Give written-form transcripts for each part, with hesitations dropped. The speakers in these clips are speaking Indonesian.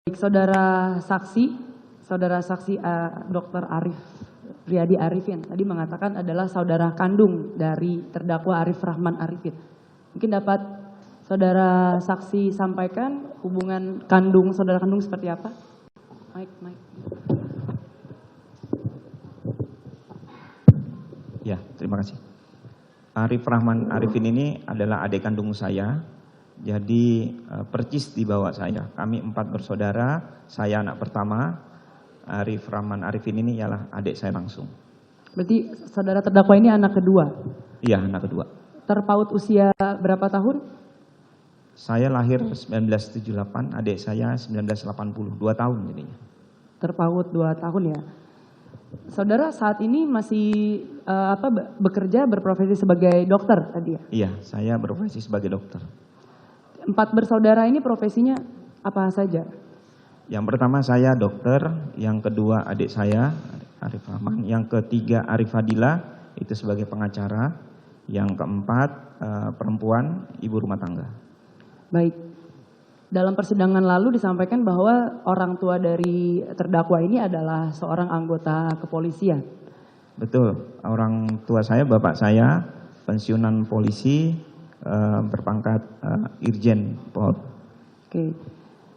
Baik, saudara saksi Dr. Arif Riyadi Arifin tadi mengatakan adalah saudara kandung dari terdakwa Arif Rahman Arifin. Mungkin dapat saudara saksi sampaikan hubungan saudara kandung seperti apa? Mike. Ya, terima kasih. Arif Rahman Arifin ini adalah adik kandung saya. Jadi percis di bawah saya. Kami 4 bersaudara, saya anak pertama. Arif Rahman Arifin ini ialah adik saya langsung. Berarti saudara terdakwa ini anak kedua? Iya, anak kedua. Terpaut usia berapa tahun? Saya lahir 1978, adik saya 1980, 2 tahun jadinya. Terpaut 2 tahun ya. Saudara saat ini masih bekerja berprofesi sebagai dokter tadi ya? Iya, saya berprofesi sebagai dokter. 4 bersaudara ini profesinya apa saja? Yang pertama saya dokter, yang kedua adik saya Arif Rahman, yang ketiga Arif Fadila itu sebagai pengacara, yang keempat perempuan ibu rumah tangga. Baik. Dalam persidangan lalu disampaikan bahwa orang tua dari terdakwa ini adalah seorang anggota kepolisian. Betul, orang tua saya, bapak saya pensiunan polisi berpangkat Irjen Pol. Oke.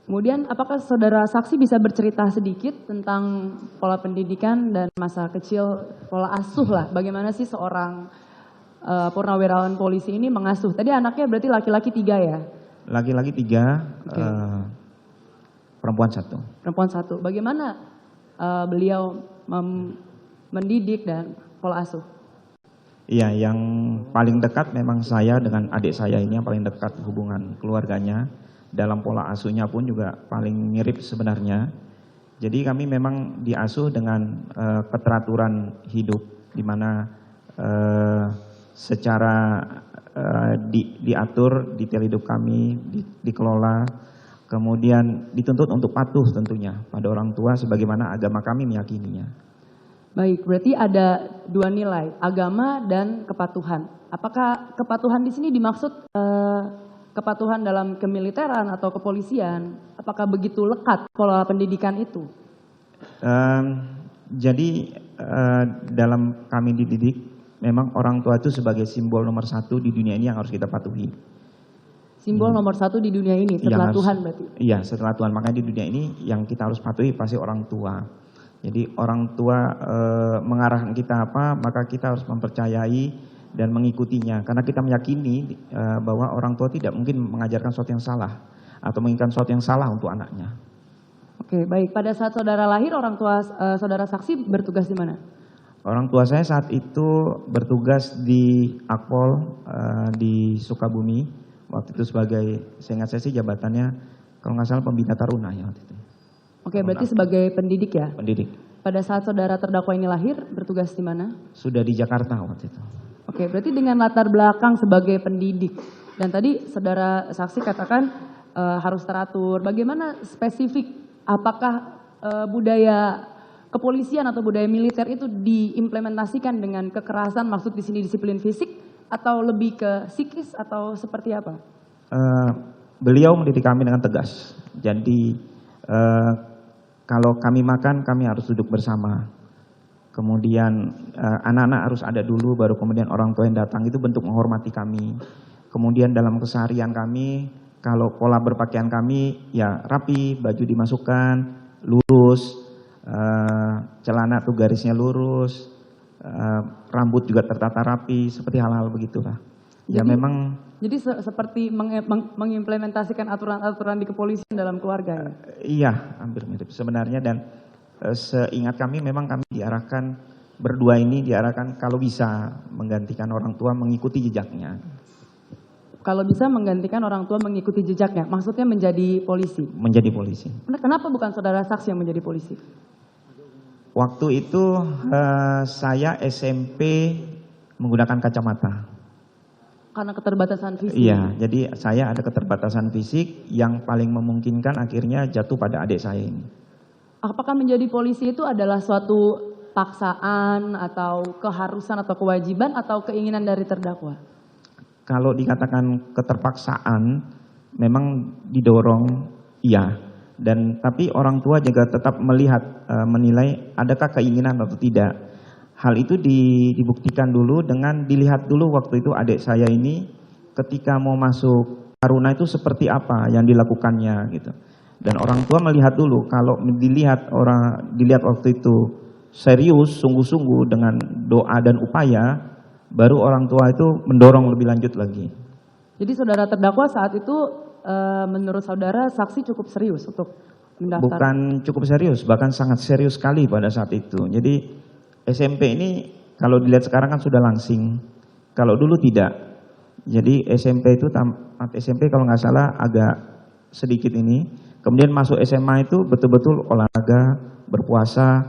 Kemudian apakah saudara saksi bisa bercerita sedikit tentang pola pendidikan dan masa kecil, pola asuh lah, bagaimana sih seorang purnawirawan polisi ini mengasuh? Tadi anaknya berarti laki-laki 3 ya? Laki-laki 3, okay. Perempuan 1. Perempuan 1. Bagaimana beliau mendidik dan pola asuh? Iya, yang paling dekat memang saya dengan adik saya ini yang paling dekat hubungan keluarganya. Dalam pola asuhnya pun juga paling mirip sebenarnya. Jadi kami memang diasuh dengan keteraturan hidup, di mana secara diatur detail hidup kami, dikelola, kemudian dituntut untuk patuh tentunya pada orang tua sebagaimana agama kami meyakininya. Baik, berarti ada 2 nilai, agama dan kepatuhan. Apakah kepatuhan di sini dimaksud kepatuhan dalam kemiliteran atau kepolisian? Apakah begitu lekat pola pendidikan itu? Jadi dalam kami dididik, memang orang tua itu sebagai simbol nomor 1 di dunia ini yang harus kita patuhi. Simbol nomor 1 di dunia ini setelah Tuhan berarti? Iya, setelah Tuhan. Makanya di dunia ini yang kita harus patuhi pasti orang tua. Jadi orang tua mengarahkan kita apa, maka kita harus mempercayai dan mengikutinya. Karena kita meyakini bahwa orang tua tidak mungkin mengajarkan sesuatu yang salah atau menginginkan sesuatu yang salah untuk anaknya. Oke, baik. Pada saat saudara lahir, orang tua saudara saksi bertugas di mana? Orang tua saya saat itu bertugas di Akpol di Sukabumi. Waktu itu sebagai, seingat saya sih jabatannya, kalau nggak salah pembina taruna ya waktu itu. Oke, berarti sebagai pendidik ya? Pendidik. Pada saat saudara terdakwa ini lahir, bertugas di mana? Sudah di Jakarta waktu itu. Oke, berarti dengan latar belakang sebagai pendidik. Dan tadi saudara saksi katakan harus teratur. Bagaimana spesifik, apakah budaya kepolisian atau budaya militer itu diimplementasikan dengan kekerasan, maksud di sini disiplin fisik, atau lebih ke psikis, atau seperti apa? Beliau mendidik kami dengan tegas. Jadi kalau kami makan, kami harus duduk bersama. Kemudian anak-anak harus ada dulu, baru kemudian orang tua yang datang. Itu bentuk menghormati kami. Kemudian dalam keseharian kami, kalau pola berpakaian kami, ya rapi, baju dimasukkan, lurus, celana tuh garisnya lurus, rambut juga tertata rapi, seperti hal-hal begitulah. Ya memang. Jadi seperti mengimplementasikan aturan-aturan di kepolisian dalam keluarga ya? Iya, hampir mirip sebenarnya. Dan seingat kami memang kami diarahkan, berdua ini diarahkan kalau bisa menggantikan orang tua mengikuti jejaknya. Kalau bisa menggantikan orang tua mengikuti jejaknya, maksudnya menjadi polisi? Menjadi polisi. Kenapa bukan saudara saksi yang menjadi polisi? Waktu itu saya SMP menggunakan kacamata. Karena keterbatasan fisik? Iya, jadi saya ada keterbatasan fisik yang paling memungkinkan akhirnya jatuh pada adik saya ini. Apakah menjadi polisi itu adalah suatu paksaan atau keharusan atau kewajiban atau keinginan dari terdakwa? Kalau dikatakan keterpaksaan, memang didorong, iya. Dan tapi orang tua juga tetap melihat, menilai adakah keinginan atau tidak. Hal itu dibuktikan dulu dengan dilihat dulu waktu itu adik saya ini ketika mau masuk Taruna itu seperti apa yang dilakukannya gitu. Dan orang tua melihat dulu, kalau dilihat waktu itu serius, sungguh-sungguh dengan doa dan upaya, baru orang tua itu mendorong lebih lanjut lagi. Jadi saudara terdakwa saat itu menurut saudara saksi cukup serius untuk mendaftar? Bukan cukup serius, bahkan sangat serius sekali pada saat itu. Jadi SMP ini kalau dilihat sekarang kan sudah langsing, kalau dulu tidak. Jadi SMP itu SMP kalau nggak salah agak sedikit ini, kemudian masuk SMA itu betul-betul olahraga, berpuasa,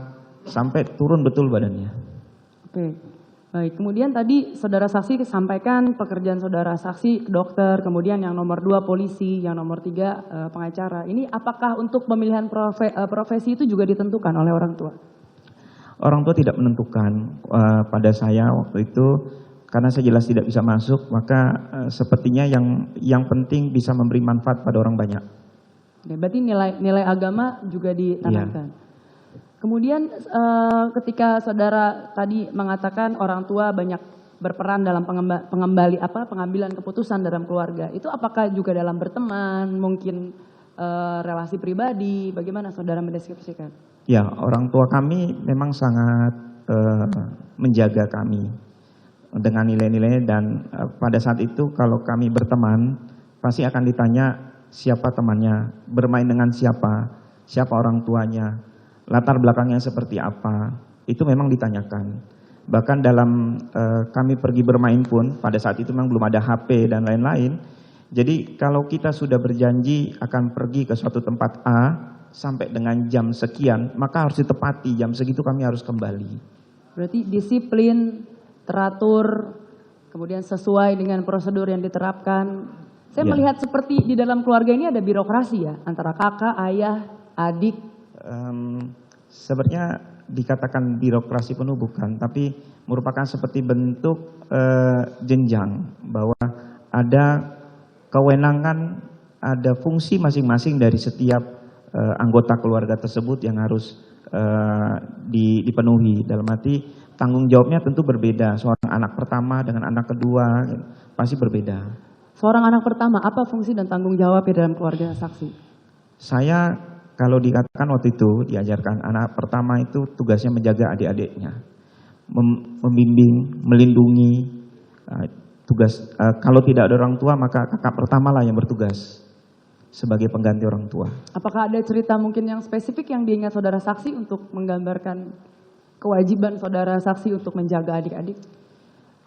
sampai turun betul badannya. Oke, baik. Kemudian tadi saudara saksi sampaikan pekerjaan saudara saksi dokter, kemudian yang nomor 2 polisi, yang nomor 3 pengacara. Ini apakah untuk pemilihan profesi itu juga ditentukan oleh orang tua? Orang tua tidak menentukan pada saya waktu itu, karena saya jelas tidak bisa masuk, maka sepertinya yang penting bisa memberi manfaat pada orang banyak. Oke, berarti nilai agama juga ditanamkan. Iya. Kemudian ketika saudara tadi mengatakan orang tua banyak berperan dalam pengambilan keputusan dalam keluarga, itu apakah juga dalam berteman, mungkin relasi pribadi, bagaimana saudara mendeskripsikan? Ya, orang tua kami memang sangat menjaga kami dengan nilai-nilai, dan pada saat itu kalau kami berteman pasti akan ditanya siapa temannya, bermain dengan siapa orang tuanya, latar belakangnya seperti apa, itu memang ditanyakan. Bahkan dalam kami pergi bermain pun pada saat itu memang belum ada HP dan lain-lain. Jadi kalau kita sudah berjanji akan pergi ke suatu tempat A sampai dengan jam sekian, maka harus ditepati, jam segitu kami harus kembali. Berarti disiplin, teratur, kemudian sesuai dengan prosedur yang diterapkan. Saya melihat seperti di dalam keluarga ini ada birokrasi ya, antara kakak, ayah, adik. Sebenarnya dikatakan birokrasi penuh bukan, tapi merupakan seperti bentuk jenjang, bahwa ada kewenangan, ada fungsi masing-masing dari setiap anggota keluarga tersebut yang harus dipenuhi. Dalam arti tanggung jawabnya tentu berbeda, seorang anak pertama dengan anak kedua pasti berbeda. Seorang anak pertama, apa fungsi dan tanggung jawabnya dalam keluarga saksi? Saya kalau dikatakan waktu itu diajarkan anak pertama itu tugasnya menjaga adik-adiknya, membimbing, melindungi. Kalau tidak ada orang tua maka kakak pertama lah yang bertugas sebagai pengganti orang tua. Apakah ada cerita mungkin yang spesifik yang diingat saudara saksi untuk menggambarkan kewajiban saudara saksi untuk menjaga adik-adik?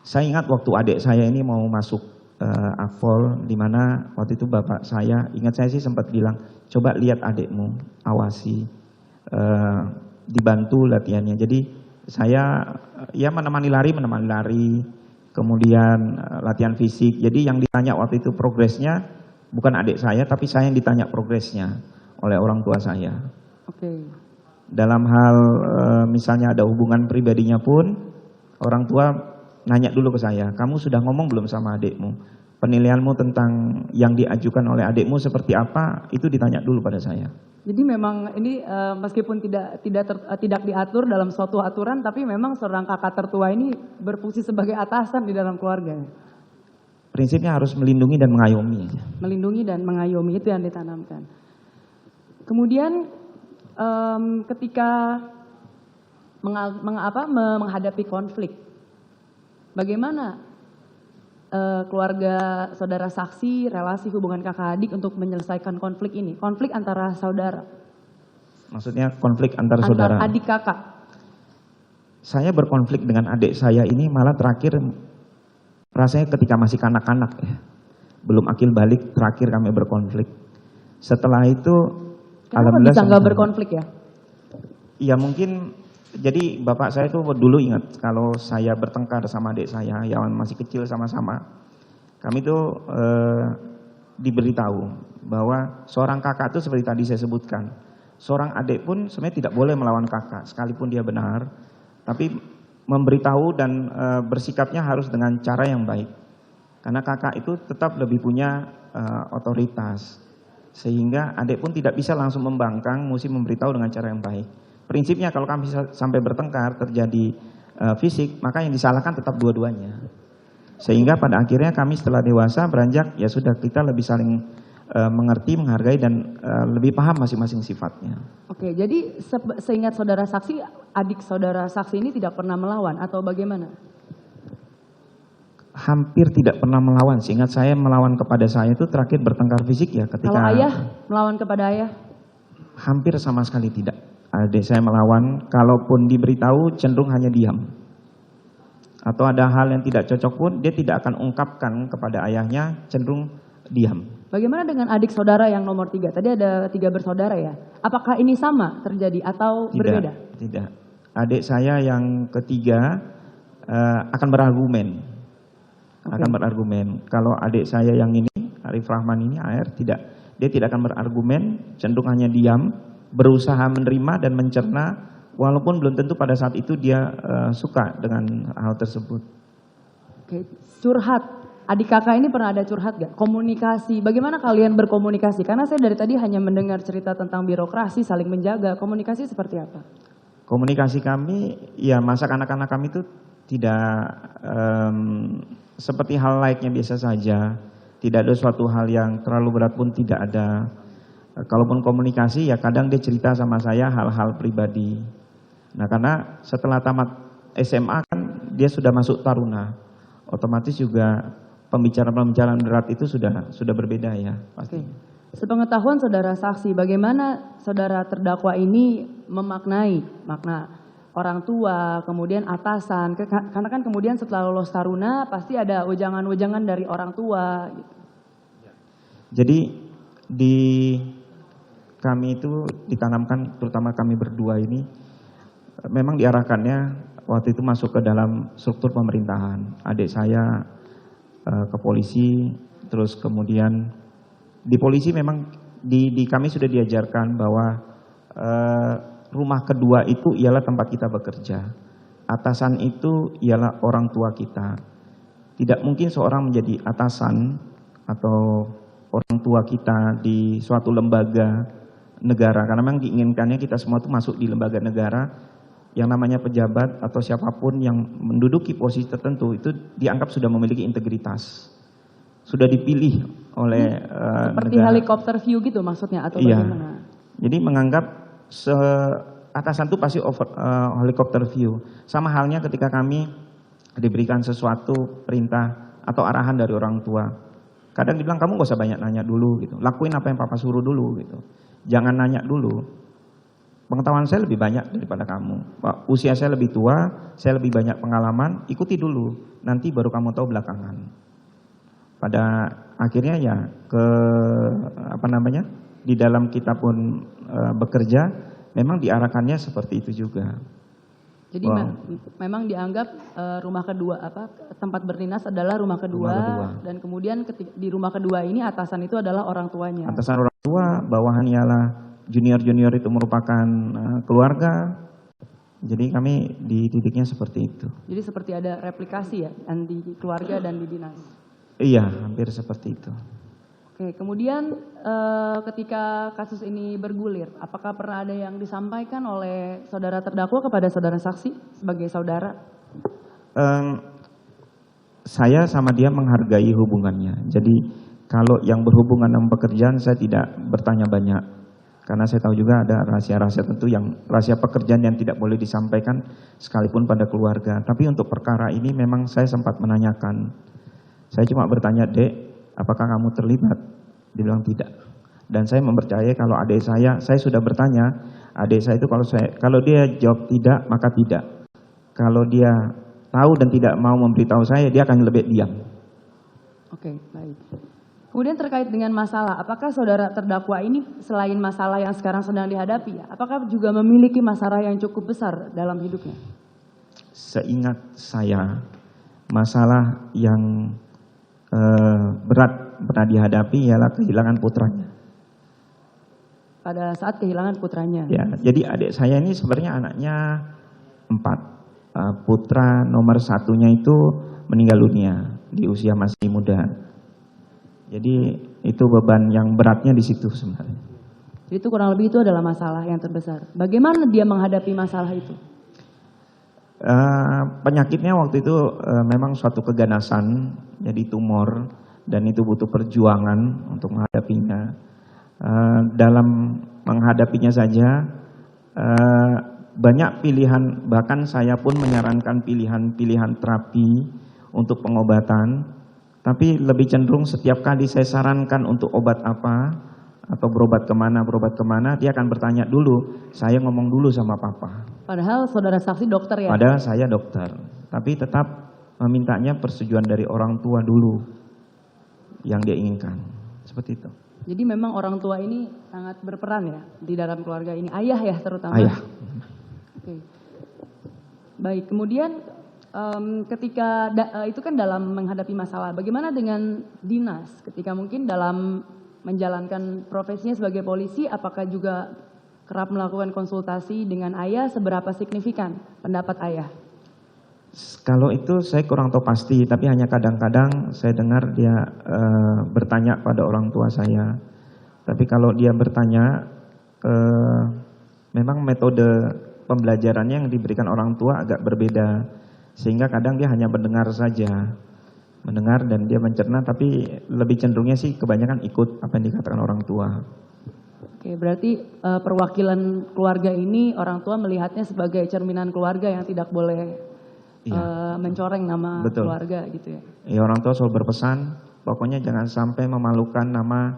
Saya ingat waktu adik saya ini mau masuk Akpol, di mana waktu itu bapak saya, ingat saya sih sempat bilang, coba lihat adikmu, awasi, dibantu latihannya. Jadi saya ya menemani lari, kemudian latihan fisik. Jadi yang ditanya waktu itu progresnya bukan adik saya, tapi saya yang ditanya progresnya oleh orang tua saya. Oke. Dalam hal misalnya ada hubungan pribadinya pun, orang tua nanya dulu ke saya, kamu sudah ngomong belum sama adikmu? Penilaianmu tentang yang diajukan oleh adikmu seperti apa? Itu ditanya dulu pada saya. Jadi memang ini meskipun tidak diatur dalam suatu aturan, tapi memang seorang kakak tertua ini berfungsi sebagai atasan di dalam keluarga. Prinsipnya harus melindungi dan mengayomi. Melindungi dan mengayomi, itu yang ditanamkan. Kemudian ketika menghadapi konflik, bagaimana keluarga saudara saksi, relasi hubungan kakak adik untuk menyelesaikan konflik ini? Konflik antara saudara. Maksudnya konflik antar saudara? Antar adik kakak. Saya berkonflik dengan adik saya ini malah terakhir rasanya ketika masih kanak-kanak ya. Belum akil balik, terakhir kami berkonflik. Setelah itu alhamdulillah bisa nggak berkonflik ya? Iya mungkin, jadi bapak saya itu dulu ingat kalau saya bertengkar sama adik saya yang masih kecil sama-sama, kami tuh diberitahu bahwa seorang kakak itu seperti tadi saya sebutkan, seorang adik pun sebenarnya tidak boleh melawan kakak sekalipun dia benar, tapi memberitahu dan bersikapnya harus dengan cara yang baik, karena kakak itu tetap lebih punya otoritas. Sehingga adik pun tidak bisa langsung membangkang, mesti memberitahu dengan cara yang baik. Prinsipnya kalau kami sampai bertengkar, terjadi fisik, maka yang disalahkan tetap dua-duanya. Sehingga pada akhirnya kami setelah dewasa beranjak, ya sudah kita lebih saling mengerti, menghargai, dan lebih paham masing-masing sifatnya. Oke, jadi seingat saudara saksi, adik saudara saksi ini tidak pernah melawan atau bagaimana? Hampir tidak pernah melawan. Seingat saya melawan kepada saya itu terakhir bertengkar fisik ya ketika... Kalau ayah, melawan kepada ayah? Hampir sama sekali tidak. Adik saya melawan, kalaupun diberitahu cenderung hanya diam. Atau ada hal yang tidak cocok pun dia tidak akan ungkapkan kepada ayahnya, cenderung diam. Bagaimana dengan adik saudara yang nomor 3? Tadi ada 3 bersaudara ya. Apakah ini sama terjadi atau berbeda? Tidak. Adik saya yang ketiga akan berargumen. Akan berargumen. Kalau adik saya yang ini, Arif Rahman ini, AR, tidak. Dia tidak akan berargumen, cenderung hanya diam, berusaha menerima dan mencerna, walaupun belum tentu pada saat itu dia suka dengan hal tersebut. Oke, curhat. Adik kakak ini pernah ada curhat gak? Komunikasi, bagaimana kalian berkomunikasi? Karena saya dari tadi hanya mendengar cerita tentang birokrasi, saling menjaga, komunikasi seperti apa? Komunikasi kami, ya masa anak-anak kami itu tidak seperti hal layaknya biasa saja. Tidak ada suatu hal yang terlalu berat pun tidak ada. Kalaupun komunikasi ya kadang dia cerita sama saya hal-hal pribadi. Nah karena setelah tamat SMA kan dia sudah masuk taruna. Otomatis juga pembicaraan-pembicaraan berat itu sudah berbeda ya pasti. Sepengetahuan saudara saksi, bagaimana saudara terdakwa ini memaknai makna orang tua, kemudian atasan, karena kan kemudian setelah lolos taruna pasti ada wejangan-wejangan dari orang tua. Gitu. Jadi di kami itu ditanamkan, terutama kami berdua ini, memang diarahkannya waktu itu masuk ke dalam struktur pemerintahan. Adik saya ke polisi, terus kemudian di polisi memang di kami sudah diajarkan bahwa rumah kedua itu ialah tempat kita bekerja. Atasan itu ialah orang tua kita. Tidak mungkin seorang menjadi atasan atau orang tua kita di suatu lembaga negara. Karena memang diinginkannya kita semua itu masuk di lembaga negara. Yang namanya pejabat atau siapapun yang menduduki posisi tertentu itu dianggap sudah memiliki integritas. Sudah dipilih oleh seperti negara. Helikopter view gitu maksudnya atau bagaimana? Jadi menganggap atasan itu pasti helicopter view. Sama halnya ketika kami diberikan sesuatu perintah atau arahan dari orang tua. Kadang dibilang kamu gak usah banyak nanya dulu gitu. Lakuin apa yang papa suruh dulu gitu. Jangan nanya dulu. Pengetahuan saya lebih banyak daripada kamu. Usia saya lebih tua, saya lebih banyak pengalaman, ikuti dulu. Nanti baru kamu tahu belakangan. Pada akhirnya ya di dalam kita pun bekerja, memang diarahkannya seperti itu juga. Jadi memang dianggap rumah kedua tempat berdinas adalah rumah kedua. Dan kemudian di rumah kedua ini atasan itu adalah orang tuanya. Atasan orang tua, bawahan ialah junior-junior itu merupakan keluarga. Jadi kami dididiknya seperti itu. Jadi seperti ada replikasi ya di keluarga dan di dinas. Iya, hampir seperti itu. Oke, kemudian ketika kasus ini bergulir, apakah pernah ada yang disampaikan oleh saudara terdakwa kepada saudara saksi sebagai saudara? Saya sama dia menghargai hubungannya. Jadi kalau yang berhubungan dengan pekerjaan saya tidak bertanya banyak. Karena saya tahu juga ada rahasia-rahasia tentu yang rahasia pekerjaan yang tidak boleh disampaikan sekalipun pada keluarga. Tapi untuk perkara ini memang saya sempat menanyakan. Saya cuma bertanya, Dek, apakah kamu terlibat? Dia bilang tidak. Dan saya mempercayai kalau adik saya sudah bertanya, adik saya itu kalau dia jawab tidak, maka tidak. Kalau dia tahu dan tidak mau memberitahu saya, dia akan lebih diam. Oke, baik. Kemudian terkait dengan masalah, apakah saudara terdakwa ini selain masalah yang sekarang sedang dihadapi, apakah juga memiliki masalah yang cukup besar dalam hidupnya? Seingat saya, masalah yang berat pernah dihadapi ialah kehilangan putranya. Pada saat kehilangan putranya? Ya, jadi adik saya ini sebenarnya anaknya 4. Putra nomor 1-nya itu meninggal dunia di usia masih muda. Jadi itu beban yang beratnya di situ sebenarnya. Jadi itu kurang lebih itu adalah masalah yang terbesar. Bagaimana dia menghadapi masalah itu? Penyakitnya waktu itu memang suatu keganasan, jadi tumor, dan itu butuh perjuangan untuk menghadapinya. Dalam menghadapinya saja banyak pilihan, bahkan saya pun menyarankan pilihan-pilihan terapi untuk pengobatan, tapi lebih cenderung setiap kali saya sarankan untuk obat apa atau berobat kemana, dia akan bertanya dulu, saya ngomong dulu sama papa. Padahal saudara saksi dokter ya? Padahal saya dokter, tapi tetap memintanya persetujuan dari orang tua dulu yang dia inginkan, seperti itu. Jadi memang orang tua ini sangat berperan ya di dalam keluarga ini, ayah ya terutama. Ayah. Oke. Baik, kemudian ketika itu kan dalam menghadapi masalah, bagaimana dengan dinas ketika mungkin dalam menjalankan profesinya sebagai polisi, apakah juga kerap melakukan konsultasi dengan ayah, seberapa signifikan pendapat ayah? Kalau itu saya kurang tahu pasti, tapi hanya kadang-kadang saya dengar dia bertanya pada orang tua saya. Tapi kalau dia bertanya, memang metode pembelajarannya yang diberikan orang tua agak berbeda. Sehingga kadang dia hanya mendengar saja. Mendengar dan dia mencerna, tapi lebih cenderungnya sih kebanyakan ikut apa yang dikatakan orang tua. Oke, berarti perwakilan keluarga ini orang tua melihatnya sebagai cerminan keluarga yang tidak boleh mencoreng nama Betul. keluarga gitu ya. Ya, orang tua selalu berpesan, pokoknya jangan sampai memalukan nama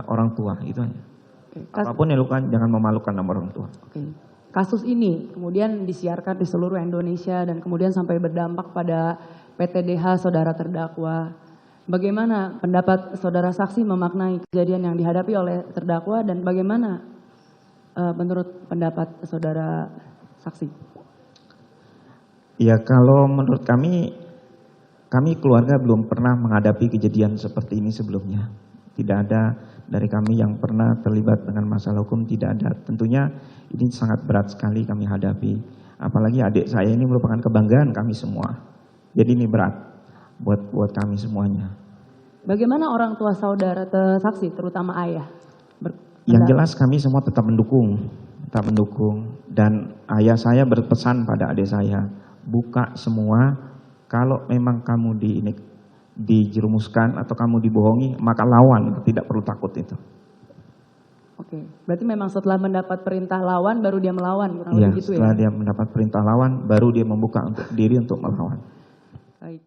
orang tua, itu aja. Oke, Apapun yang dilakukan jangan memalukan nama orang tua. Oke. Kasus ini kemudian disiarkan di seluruh Indonesia dan kemudian sampai berdampak pada PTDH saudara terdakwa. Bagaimana pendapat saudara saksi memaknai kejadian yang dihadapi oleh terdakwa dan bagaimana menurut pendapat saudara saksi? Ya, kalau menurut kami keluarga belum pernah menghadapi kejadian seperti ini sebelumnya. Tidak ada dari kami yang pernah terlibat dengan masalah hukum, tidak ada. Tentunya ini sangat berat sekali kami hadapi. Apalagi adik saya ini merupakan kebanggaan kami semua. Jadi ini berat buat kami semuanya. Bagaimana orang tua saudara saksi, terutama ayah? Yang jelas kami semua tetap mendukung. Dan ayah saya berpesan pada adik saya, buka semua, kalau memang kamu dijerumuskan atau kamu dibohongi, maka lawan, tidak perlu takut itu. Oke, berarti memang setelah mendapat perintah lawan baru dia melawan, kurang Iya, lebih gitu ya? setelah dia mendapat perintah lawan, baru dia membuka diri untuk melawan. Baik.